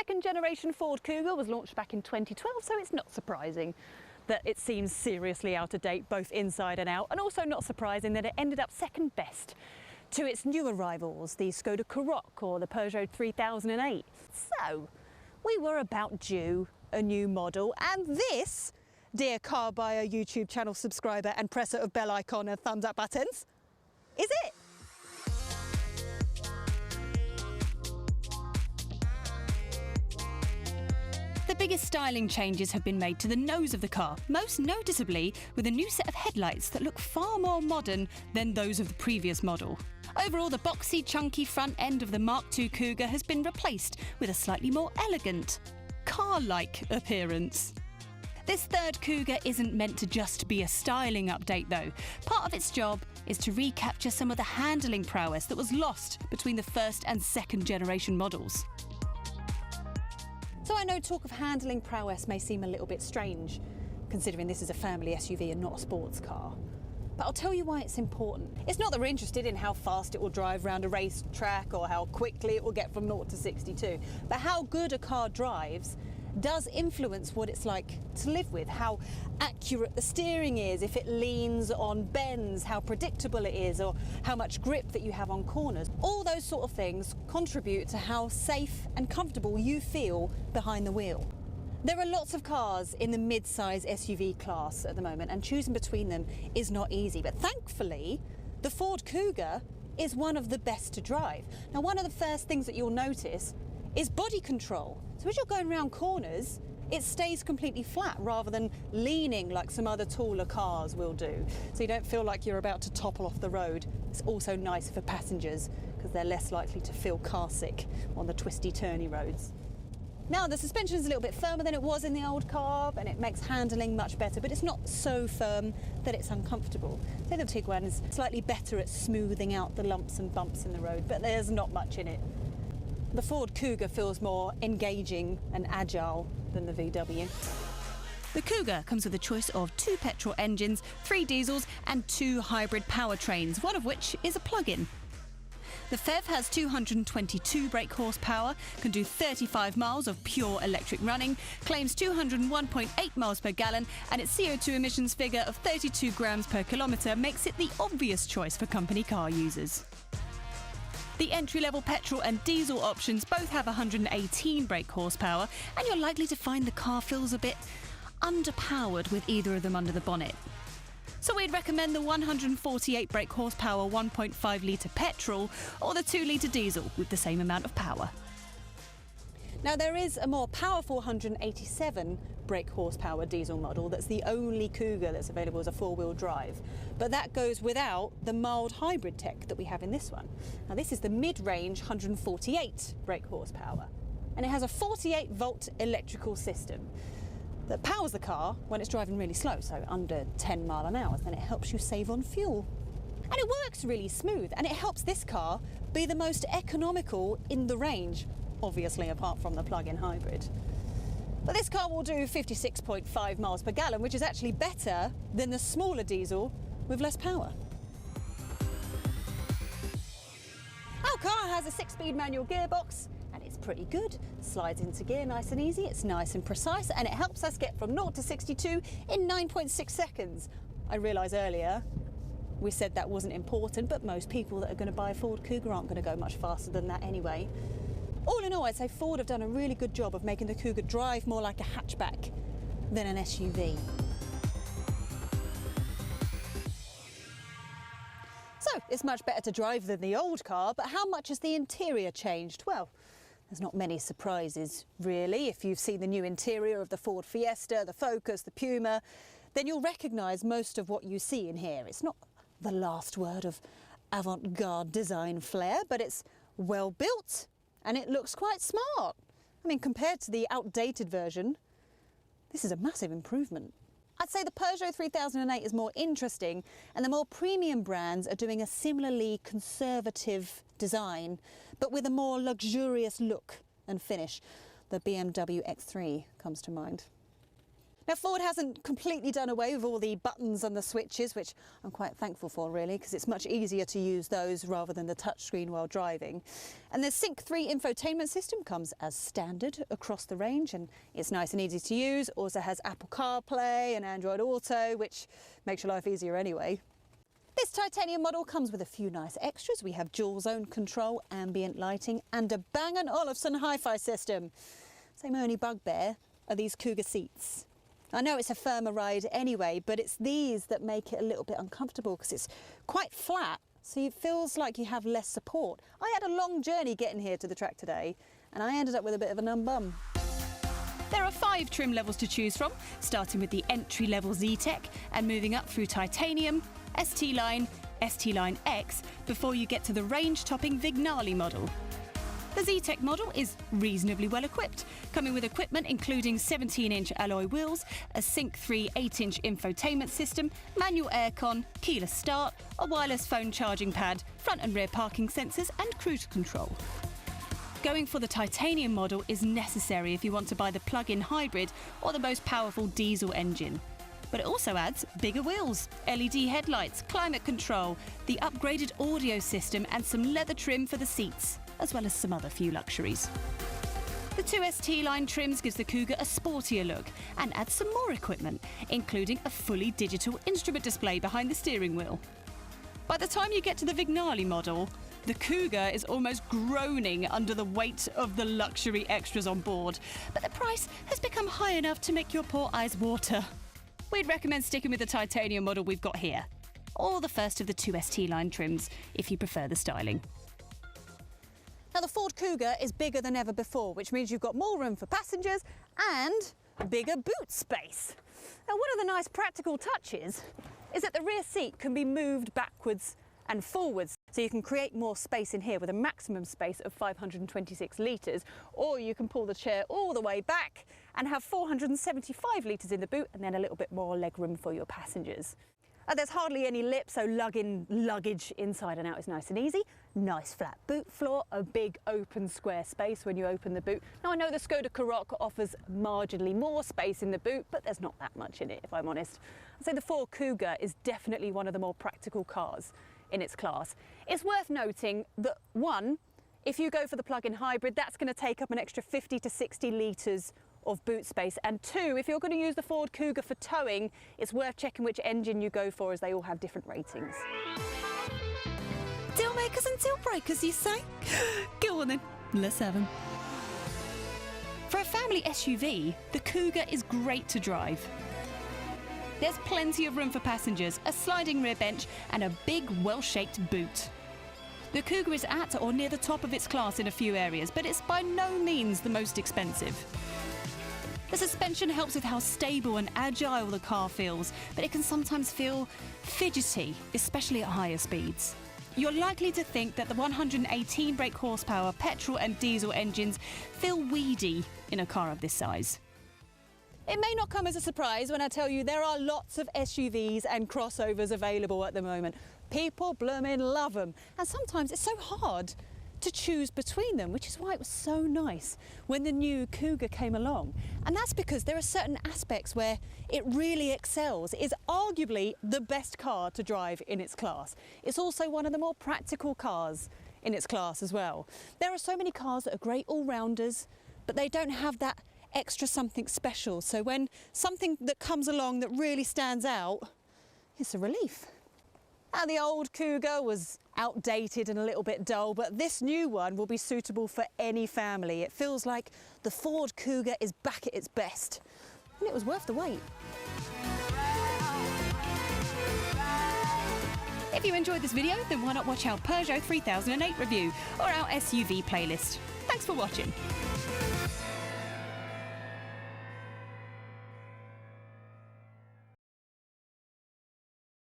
second generation Ford Kuga was launched back in 2012, so it's not surprising that it seems seriously out of date both inside and out, and also not surprising that it ended up second best to its newer rivals, the Skoda Karoq or the Peugeot 3008. So we were about due a new model, and this, dear Car Buyer YouTube channel subscriber and presser of bell icon and thumbs up buttons, is it. The biggest styling changes have been made to the nose of the car, most noticeably with a new set of headlights that look far more modern than those of the previous model. Overall, the boxy, chunky front end of the Mark II Kuga has been replaced with a slightly more elegant, car-like appearance. This third Kuga isn't meant to just be a styling update though. Part of its job is to recapture some of the handling prowess that was lost between the first and second generation models. So I know talk of handling prowess may seem a little bit strange, considering this is a family SUV and not a sports car. But I'll tell you why it's important. It's not that we're interested in how fast it will drive around a racetrack or how quickly it will get from 0 to 62, but how good a car drives does influence what it's like to live with, how accurate the steering is, if it leans on bends, how predictable it is, or how much grip that you have on corners. All those sort of things contribute to how safe and comfortable you feel behind the wheel. There are lots of cars in the mid-size SUV class at the moment, and choosing between them is not easy, but thankfully the Ford Kuga is one of the best to drive. Now, one of the first things that you'll notice is body control. So as you're going around corners, it stays completely flat rather than leaning like some other taller cars will do. So you don't feel like you're about to topple off the road. It's also nice for passengers because they're less likely to feel car sick on the twisty turny roads. Now the suspension is a little bit firmer than it was in the old car, and it makes handling much better, but it's not so firm that it's uncomfortable. So the Tiguan is slightly better at smoothing out the lumps and bumps in the road, but there's not much in it. The Ford Kuga feels more engaging and agile than the VW. The Kuga comes with a choice of 2 petrol engines, 3 diesels and 2 hybrid powertrains, one of which is a plug-in. The PHEV has 222 brake horsepower, can do 35 miles of pure electric running, claims 201.8 miles per gallon, and its CO2 emissions figure of 32 grams per kilometre makes it the obvious choice for company car users. The entry-level petrol and diesel options both have 118 brake horsepower, and you're likely to find the car feels a bit underpowered with either of them under the bonnet. So we'd recommend the 148 brake horsepower 1.5 litre petrol or the 2 litre diesel with the same amount of power. Now there is a more powerful 187 brake horsepower diesel model that's the only Kuga that's available as a 4-wheel drive, but that goes without the mild hybrid tech that we have in this one. Now this is the mid-range 148 brake horsepower, and it has a 48 volt electrical system that powers the car when it's driving really slow, so under 10 miles an hour, then it helps you save on fuel. And it works really smooth, and it helps this car be the most economical in the range, obviously apart from the plug-in hybrid. But this car will do 56.5 miles per gallon, which is actually better than the smaller diesel with less power. Our car has a 6-speed manual gearbox, and it's pretty good. Slides into gear nice and easy, it's nice and precise, and it helps us get from 0 to 62 in 9.6 seconds. I realised earlier we said that wasn't important, but most people that are going to buy a Ford Kuga aren't going to go much faster than that anyway. All in all, I'd say Ford have done a really good job of making the Kuga drive more like a hatchback than an SUV. So, it's much better to drive than the old car, but how much has the interior changed? Well, there's not many surprises, really. If you've seen the new interior of the Ford Fiesta, the Focus, the Puma, then you'll recognise most of what you see in here. It's not the last word of avant-garde design flair, but it's well built, and it looks quite smart. I mean, compared to the outdated version, this is a massive improvement. I'd say the Peugeot 3008 is more interesting, and the more premium brands are doing a similarly conservative design, but with a more luxurious look and finish. The BMW X3 comes to mind. Now, Ford hasn't completely done away with all the buttons and the switches, which I'm quite thankful for, really, because it's much easier to use those rather than the touchscreen while driving. And the Sync 3 infotainment system comes as standard across the range, and it's nice and easy to use. Also has Apple CarPlay and Android Auto, which makes your life easier anyway. This titanium model comes with a few nice extras. We have dual zone control, ambient lighting, and a Bang & Olufsen hi-fi system. So my only bugbear are these Kuga seats. I know it's a firmer ride anyway, but it's these that make it a little bit uncomfortable because it's quite flat, so it feels like you have less support. I had a long journey getting here to the track today, and I ended up with a bit of a numb bum. There are 5 trim levels to choose from, starting with the entry-level Z-Tech and moving up through Titanium, ST-Line, ST-Line X, before you get to the range-topping Vignale model. The Z-Tech model is reasonably well equipped, coming with equipment including 17-inch alloy wheels, a Sync 3 8-inch infotainment system, manual aircon, keyless start, a wireless phone charging pad, front and rear parking sensors and cruise control. Going for the titanium model is necessary if you want to buy the plug-in hybrid or the most powerful diesel engine. But it also adds bigger wheels, LED headlights, climate control, the upgraded audio system and some leather trim for the seats, as well as some other few luxuries. The 2 ST-Line trims gives the Kuga a sportier look and adds some more equipment, including a fully digital instrument display behind the steering wheel. By the time you get to the Vignale model, the Kuga is almost groaning under the weight of the luxury extras on board, but the price has become high enough to make your poor eyes water. We'd recommend sticking with the titanium model we've got here, or the first of the 2 ST-Line trims if you prefer the styling. Now, the Ford Kuga is bigger than ever before, which means you've got more room for passengers and bigger boot space. Now, one of the nice practical touches is that the rear seat can be moved backwards and forwards, so you can create more space in here with a maximum space of 526 litres, or you can pull the chair all the way back and have 475 litres in the boot and then a little bit more legroom for your passengers. There's hardly any lip, so lugging luggage inside and out is nice and easy. Nice flat boot floor, a big open square space when you open the boot. Now, I know the Skoda Karoq offers marginally more space in the boot, but there's not that much in it, if I'm honest. I'd say the Ford Kuga is definitely one of the more practical cars in its class. It's worth noting that, one, if you go for the plug-in hybrid, that's going to take up an extra 50 to 60 litres of boot space, and 2, if you're going to use the Ford Kuga for towing, it's worth checking which engine you go for, as they all have different ratings. Deal makers and deal breakers, you say? Go on then, let's have them. For a family SUV, the Kuga is great to drive. There's plenty of room for passengers, a sliding rear bench and a big, well-shaped boot. The Kuga is at or near the top of its class in a few areas, but it's by no means the most expensive. The suspension helps with how stable and agile the car feels, but it can sometimes feel fidgety, especially at higher speeds. You're likely to think that the 118 brake horsepower petrol and diesel engines feel weedy in a car of this size. It may not come as a surprise when I tell you there are lots of SUVs and crossovers available at the moment. People blooming love them, and sometimes it's so hard to choose between them, which is why it was so nice when the new Kuga came along. And that's because there are certain aspects where it really excels. It's arguably the best car to drive in its class. It's also one of the more practical cars in its class as well. There are so many cars that are great all-rounders, but they don't have that extra something special. So when something that comes along that really stands out, it's a relief. Now, the old Kuga was outdated and a little bit dull, but this new one will be suitable for any family. It feels like the Ford Kuga is back at its best, and it was worth the wait. If you enjoyed this video, then why not watch our Peugeot 3008 review or our SUV playlist. Thanks for watching.